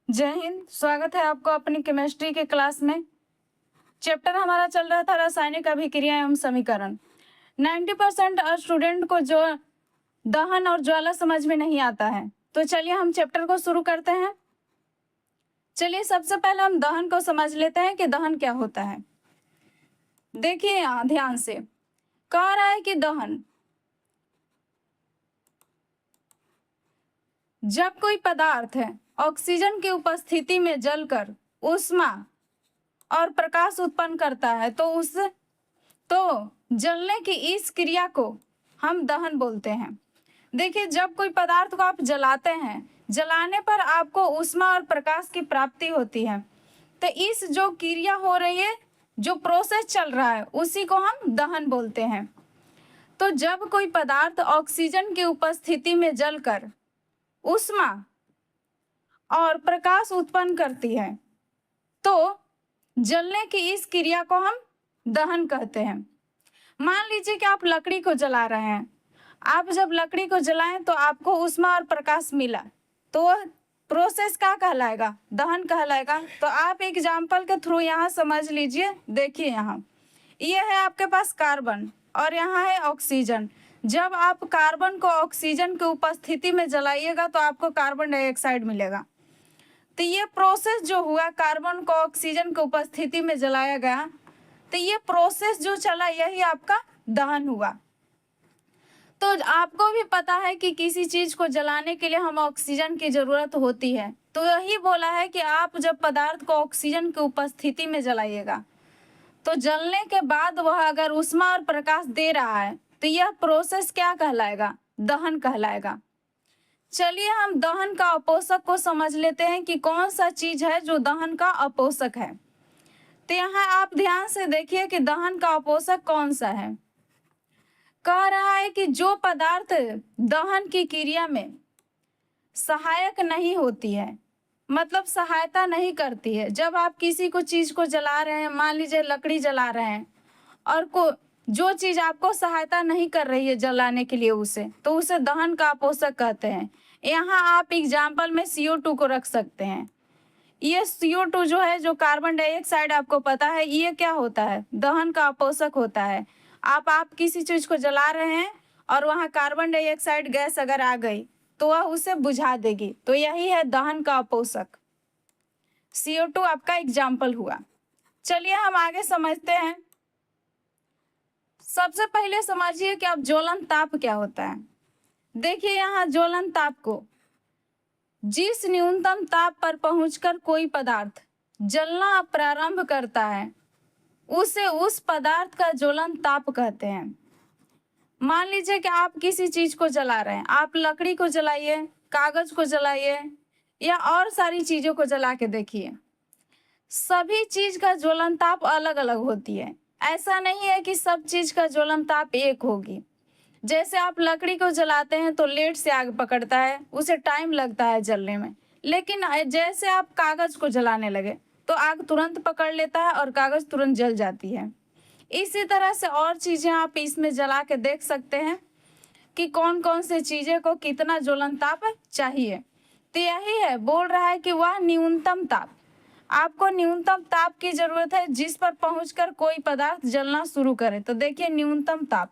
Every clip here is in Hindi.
जय हिंद। स्वागत है आपको अपनी केमिस्ट्री के क्लास में। चैप्टर हमारा चल रहा था रासायनिक अभिक्रिया एवं समीकरण। 90% स्टूडेंट को जो दहन और ज्वाला समझ में नहीं आता है, तो चलिए हम चैप्टर को शुरू करते हैं। चलिए सबसे पहले हम दहन को समझ लेते हैं कि दहन क्या होता है। देखिए यहाँ ध्यान से कह रहा है कि दहन जब कोई पदार्थ है ऑक्सीजन की उपस्थिति में जलकर ऊष्मा और प्रकाश उत्पन्न करता है तो जलने की इस क्रिया को हम दहन बोलते हैं। देखिए जब कोई पदार्थ को आप जलाते हैं, जलाने पर आपको ऊष्मा और प्रकाश की प्राप्ति होती है, तो इस जो क्रिया हो रही है, जो प्रोसेस चल रहा है, उसी को हम दहन बोलते हैं। तो जब कोई पदार्थ ऑक्सीजन की उपस्थिति में जलकर ऊष्मा और प्रकाश उत्पन्न करती है, तो जलने की इस क्रिया को हम दहन कहते हैं। मान लीजिए कि आप लकड़ी को जला रहे हैं। आप जब लकड़ी को जलाएं तो आपको ऊष्मा और प्रकाश मिला, तो वह प्रोसेस क्या कहलाएगा? दहन कहलाएगा। तो आप एग्जाम्पल के थ्रू यहाँ समझ लीजिए। देखिए यहाँ ये है आपके पास कार्बन और यहाँ है ऑक्सीजन। जब आप कार्बन को ऑक्सीजन की उपस्थिति में जलाइएगा तो आपको कार्बन डाइऑक्साइड मिलेगा। तो ये प्रोसेस जो हुआ, कार्बन को ऑक्सीजन की उपस्थिति में जलाया गया, तो ये प्रोसेस जो चला यही आपका दहन हुआ। तो आपको भी पता है कि किसी चीज को जलाने के लिए हम ऑक्सीजन की जरूरत होती है। तो यही बोला है कि आप जब पदार्थ को ऑक्सीजन की उपस्थिति में जलाइएगा, तो जलने के बाद वह अगर ऊष्मा और प्रकाश दे रहा है, तो यह प्रोसेस क्या कहलाएगा? दहन कहलाएगा। चलिए हम दहन का अपोषक को समझ लेते हैं कि कौन सा चीज है जो दहन का अपोषक है। तो यहाँ आप ध्यान से देखिए कि दहन का अपोषक कौन सा है। कह रहा है कि जो पदार्थ दहन की क्रिया में सहायक नहीं होती है, मतलब सहायता नहीं करती है। जब आप किसी को चीज को जला रहे हैं, मान लीजिए लकड़ी जला रहे हैं, और जो चीज आपको सहायता नहीं कर रही है जलाने के लिए तो उसे दहन का अपोषक कहते हैं। यहाँ आप एग्जाम्पल में CO2 को रख सकते हैं। ये CO2 जो है, जो कार्बन डाइऑक्साइड, आपको पता है ये क्या होता है? दहन का अपोषक होता है। आप किसी चीज को जला रहे हैं और वहाँ कार्बन डाइऑक्साइड गैस अगर आ गई तो वह उसे बुझा देगी, तो यही है दहन का अपोषक। CO2 आपका एग्जाम्पल हुआ। चलिए हम आगे समझते हैं। सबसे पहले समझिए कि अब ज्वलन ताप क्या होता है। देखिए यहाँ ज्वलन ताप को जिस न्यूनतम ताप पर पहुंचकर कोई पदार्थ जलना प्रारंभ करता है, उसे उस पदार्थ का ज्वलन ताप कहते हैं। मान लीजिए कि आप किसी चीज को जला रहे हैं, आप लकड़ी को जलाइए, कागज को जलाइए या और सारी चीजों को जला के देखिए, सभी चीज का ज्वलन ताप अलग अलग होती है। ऐसा नहीं है कि सब चीज का ज्वलन ताप एक होगी। जैसे आप लकड़ी को जलाते हैं तो लेट से आग पकड़ता है, उसे टाइम लगता है जलने में, लेकिन जैसे आप कागज को जलाने लगे तो आग तुरंत पकड़ लेता है और कागज तुरंत जल जाती है। इसी तरह से और चीजें आप इसमें जला के देख सकते हैं कि कौन कौन से चीजें को कितना ज्वलन ताप चाहिए। तो यही है, बोल रहा है कि वह न्यूनतम ताप, आपको न्यूनतम ताप की जरूरत है जिस पर पहुंचकर कोई पदार्थ जलना शुरू करे। तो देखिए न्यूनतम ताप,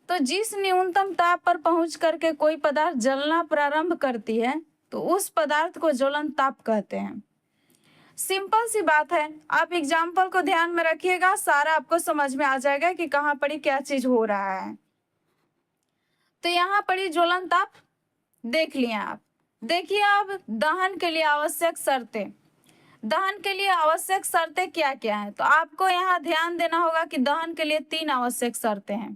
तो जिस न्यूनतम ताप पर पहुंच करके कोई पदार्थ जलना प्रारंभ करती है, तो उस पदार्थ को ज्वलन ताप कहते हैं। सिंपल सी बात है। आप एग्जाम्पल को ध्यान में रखिएगा, सारा आपको समझ में आ जाएगा कि कहाँ पड़ी क्या चीज हो रहा है। तो यहाँ पड़ी ज्वलन ताप, देख लिया आप। देखिए अब दहन के लिए आवश्यक शर्तें। दहन के लिए आवश्यक शर्तें क्या क्या है? तो आपको यहाँ ध्यान देना होगा कि दहन के लिए 3 आवश्यक शर्तें हैं।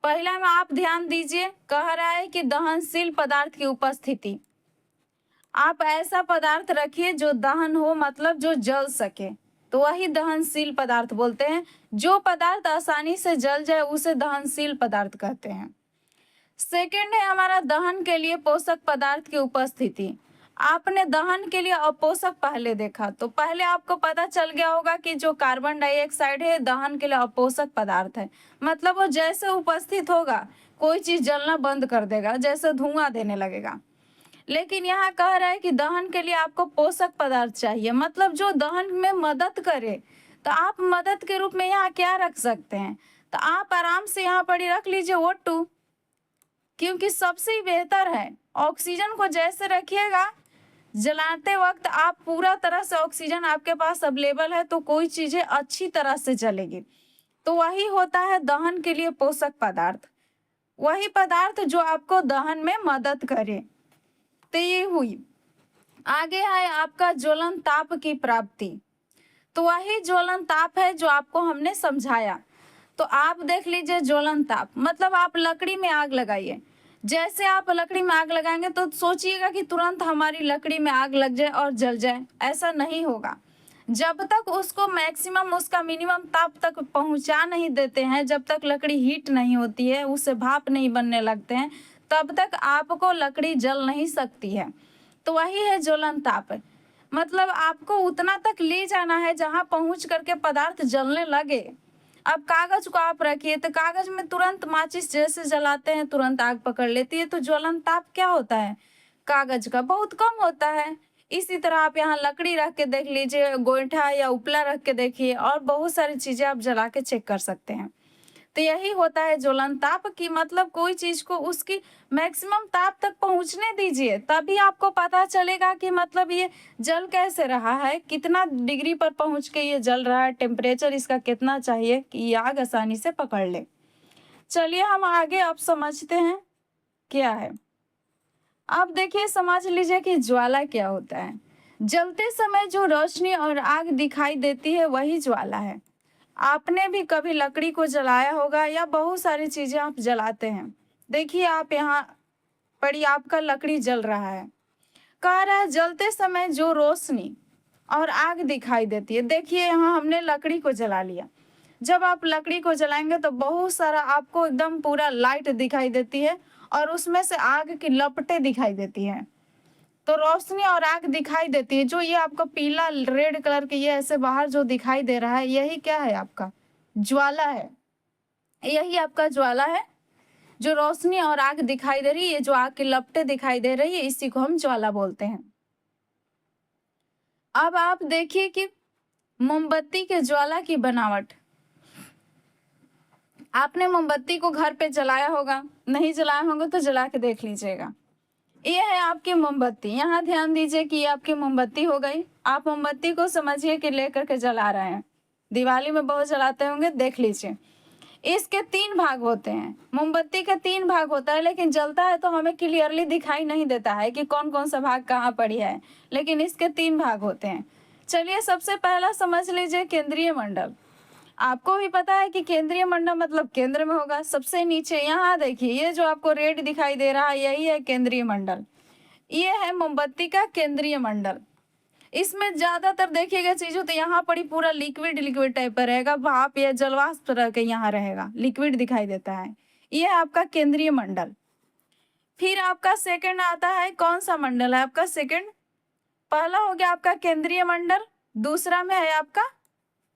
पहला में आप ध्यान दीजिए, कह रहा है कि दहनशील पदार्थ की उपस्थिति। आप ऐसा पदार्थ रखिए जो दहन हो, मतलब जो जल सके, तो वही दहनशील पदार्थ बोलते हैं। जो पदार्थ आसानी से जल जाए उसे दहनशील पदार्थ कहते हैं। सेकंड है हमारा दहन के लिए पोषक पदार्थ की उपस्थिति। आपने दहन के लिए अपोषक पहले देखा, तो पहले आपको पता चल गया होगा कि जो कार्बन डाइऑक्साइड है दहन के लिए अपोषक पदार्थ है। मतलब वो जैसे उपस्थित होगा कोई चीज जलना बंद कर देगा, जैसे धुआं देने लगेगा। लेकिन यहाँ कह रहा है कि दहन के लिए आपको पोषक पदार्थ चाहिए, मतलब जो दहन में मदद करे। तो आप मदद के रूप में यहाँ क्या रख सकते हैं? तो आप आराम से यहाँ पर ही रख लीजिए O2, क्योंकि सबसे ही बेहतर है। ऑक्सीजन को जैसे रखिएगा, जलाते वक्त आप पूरा तरह से ऑक्सीजन आपके पास अवेलेबल है, तो कोई चीजें अच्छी तरह से जलेगी। तो वही होता है दहन के लिए पोषक पदार्थ, वही पदार्थ जो आपको दहन में मदद करे। तो ये हुई। आगे है आपका ज्वलन ताप की प्राप्ति। तो वही ज्वलन ताप है जो आपको हमने समझाया। तो आप देख लीजिए, ज्वलन ताप मतलब आप लकड़ी में आग लगाइए। जैसे आप लकड़ी में आग लगाएंगे तो सोचिएगा कि तुरंत हमारी लकड़ी में आग लग जाए और जल जाए, ऐसा नहीं होगा। जब तक उसको मैक्सिमम, उसका मिनिमम ताप तक पहुंचा नहीं देते हैं, जब तक लकड़ी हीट नहीं होती है, उससे भाप नहीं बनने लगते हैं, तब तक आपको लकड़ी जल नहीं सकती है। तो वही है ज्वलन ताप, मतलब आपको उतना तक ले जाना है जहां पहुंच करके पदार्थ जलने लगे। अब कागज को आप रखिए, तो कागज में तुरंत माचिस जैसे जलाते हैं तुरंत आग पकड़ लेती है। तो ज्वलन ताप क्या होता है? कागज का बहुत कम होता है। इसी तरह आप यहाँ लकड़ी रख के देख लीजिए, गोईठा या उपला रख के देखिए, और बहुत सारी चीजें आप जला के चेक कर सकते हैं। तो यही होता है ज्वलन ताप की, मतलब कोई चीज को उसकी मैक्सिमम ताप तक पहुंचने दीजिए, तभी आपको पता चलेगा कि मतलब ये जल कैसे रहा है, कितना डिग्री पर पहुंच के ये जल रहा है, टेम्परेचर इसका कितना चाहिए कि ये आग आसानी से पकड़ ले। चलिए हम आगे अब समझते हैं क्या है। अब देखिए, समझ लीजिए कि ज्वाला क्या होता है। जलते समय जो रोशनी और आग दिखाई देती है वही ज्वाला है। आपने भी कभी लकड़ी को जलाया होगा या बहुत सारी चीजें आप जलाते हैं। देखिए आप यहाँ पड़ी, आपका लकड़ी जल रहा है। कह रहा है जलते समय जो रोशनी और आग दिखाई देती है। देखिए यहाँ हमने लकड़ी को जला लिया। जब आप लकड़ी को जलाएंगे तो बहुत सारा आपको एकदम पूरा लाइट दिखाई देती है, और उसमें से आग की लपटें दिखाई देती हैं। तो रोशनी और आग दिखाई देती है। जो ये आपको पीला रेड कलर के ये ऐसे बाहर जो दिखाई दे रहा है, यही क्या है? आपका ज्वाला है। यही आपका ज्वाला है। जो रोशनी और आग दिखाई दे रही है, ये जो आग की लपटें दिखाई दे रही है, इसी को हम ज्वाला बोलते हैं। अब आप देखिए कि मोमबत्ती के ज्वाला की बनावट। आपने मोमबत्ती को घर पे जलाया होगा, नहीं जलाया होगा तो जला के देख लीजिएगा। ये है आपकी मोमबत्ती। यहाँ ध्यान दीजिए कि ये आपकी मोमबत्ती हो गई। आप मोमबत्ती को समझिए कि लेकर के जला रहे हैं। दिवाली में बहुत जलाते होंगे, देख लीजिए। इसके 3 भाग होते हैं। मोमबत्ती के 3 भाग होता है, लेकिन जलता है तो हमें क्लियरली दिखाई नहीं देता है कि कौन कौन सा भाग कहाँ पड़ी है, लेकिन इसके 3 भाग होते हैं। चलिए सबसे पहला समझ लीजिए केंद्रीय मंडल। आपको भी पता है कि केंद्रीय मंडल मतलब केंद्र में होगा। सबसे नीचे यहाँ देखिए, ये जो आपको रेड दिखाई दे रहा है, यही है केंद्रीय मंडल। ये है मोमबत्ती का केंद्रीय मंडल। इसमें ज्यादातर देखिएगा चीजों तो यहाँ पर ही पूरा लिक्विड लिक्विड टाइप का रहेगा, भाप या जलवाष्प तरह के यहाँ रहेगा, लिक्विड दिखाई देता है। ये है आपका केंद्रीय मंडल। फिर आपका सेकंड आता है, कौन सा मंडल है आपका सेकंड? पहला हो गया आपका केंद्रीय मंडल, दूसरा में है आपका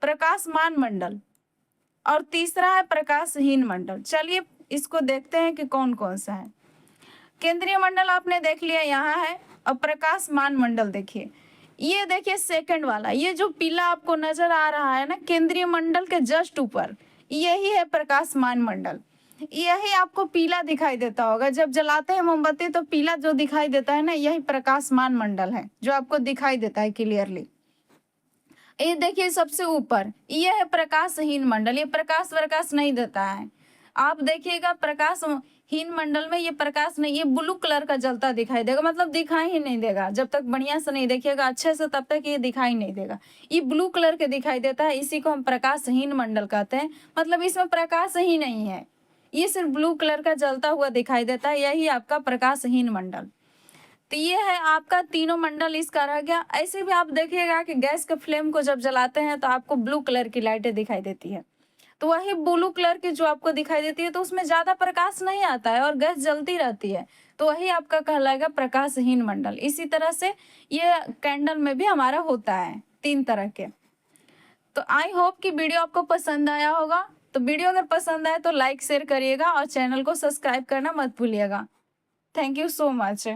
प्रकाशमान मंडल, और तीसरा है प्रकाशहीन मंडल। चलिए इसको देखते हैं कि कौन कौन सा है। केंद्रीय मंडल आपने देख लिया, यहाँ है। अब प्रकाशमान मंडल देखिए, ये देखिए सेकंड वाला, ये जो पीला आपको नजर आ रहा है ना, केंद्रीय मंडल के जस्ट ऊपर, यही है प्रकाशमान मंडल। यही आपको पीला दिखाई देता होगा, जब जलाते हैं मोमबत्ती तो पीला जो दिखाई देता है ना, यही प्रकाशमान मंडल है जो आपको दिखाई देता है क्लियरली। ये देखिए सबसे ऊपर, ये है प्रकाशहीन मंडल। ये प्रकाश नहीं देता है। आप देखिएगा प्रकाशहीन मंडल में ये प्रकाश नहीं, ये ब्लू कलर का जलता दिखाई देगा, मतलब दिखाई ही नहीं देगा। जब तक बढ़िया से नहीं देखिएगा अच्छे से, तब तक ये दिखाई नहीं देगा। ये ब्लू कलर के दिखाई देता है, इसी को हम प्रकाशहीन मंडल कहते हैं। मतलब इसमें प्रकाश ही नहीं है, ये सिर्फ ब्लू कलर का जलता हुआ दिखाई देता है, यही आपका प्रकाशहीन मंडल। तो ये है आपका तीनों मंडल इसका रह गया। ऐसे भी आप देखिएगा कि गैस के फ्लेम को जब जलाते हैं तो आपको ब्लू कलर की लाइटें दिखाई देती है। तो वही ब्लू कलर की जो आपको दिखाई देती है, तो उसमें ज्यादा प्रकाश नहीं आता है और गैस जलती रहती है, तो वही आपका कहलाएगा प्रकाशहीन मंडल। इसी तरह से ये कैंडल में भी हमारा होता है 3 तरह के। तो आई होप कि वीडियो आपको पसंद आया होगा। तो वीडियो अगर पसंद आए तो लाइक शेयर करिएगा और चैनल को सब्सक्राइब करना मत भूलिएगा। Thank you so much.